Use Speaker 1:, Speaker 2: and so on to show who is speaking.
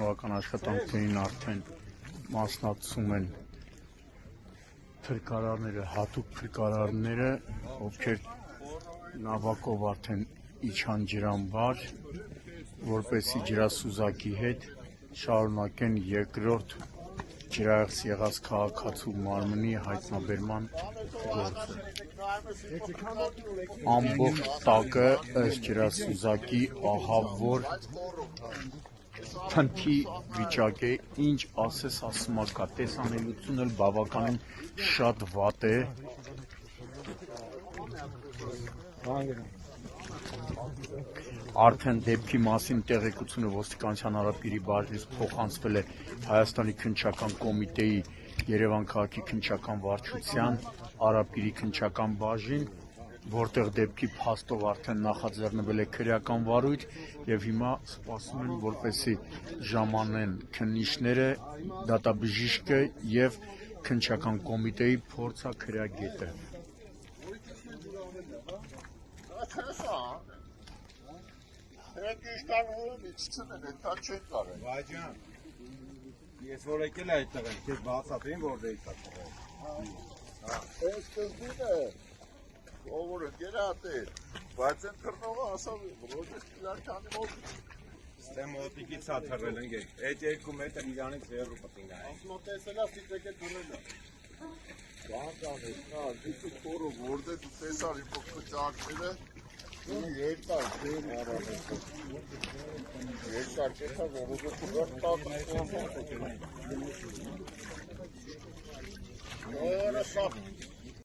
Speaker 1: բավական աշխատանքներին արդեն մասնակցում են փրկարարները, հատուկ փրկարարները, ովքեր նավակով արդեն իջան ջրամբար, որպեսզի ջրասուզակի հետ շարունակեն երկրորդ ջրահեղձ եղած քաղաքացու մարմնի հայտնաբերման գործը։ Ամբողջ տակը ըստ ջրասուզակի ահա որ փնթի վիճակ է, ինչ ասես ասում կա, տեսանելիությունն էլ բավականին շատ վատ է։ Արդեն դեպքի մասին տեղեկությունը ոստիկանության Արաբիրի բաժնից փոխանցվել է Հայաստանի քննչական կոմիտեի Երևան քաղաքի քննչական վարչության Արաբիրի քննչական բաժին, որտեղ դեպքի փաստով արդեն նախաձեռնվել է քրեական վարույթ եւ հիմա սպասում են, որպեսզի ժամանեն քննիչները, դատաբժիշկը եւ քննչական կոմիտեի փորձաքրեագետը։
Speaker 2: Ես որ եկել այդ տղեն, քեզ բացատրին որտեղից է տղեն։
Speaker 3: Այս կզդին է, ով գերատեր, բայց են թռնողը ասավ, որպես կլարկանի մոտ։
Speaker 2: Ստե մոտիկից է թռել ընկեք, այդ 2 մետր իրանից հեռու պտին է։
Speaker 3: Ասում տեսել է, սիտրեք է թռել է։ Բանտան է, դիպի քորը որտեղ դու տեսար իմ փոքրճակները, ու երկար դեր արավ։ Երկար կեցա, որը քուրան տակ։ Որը սա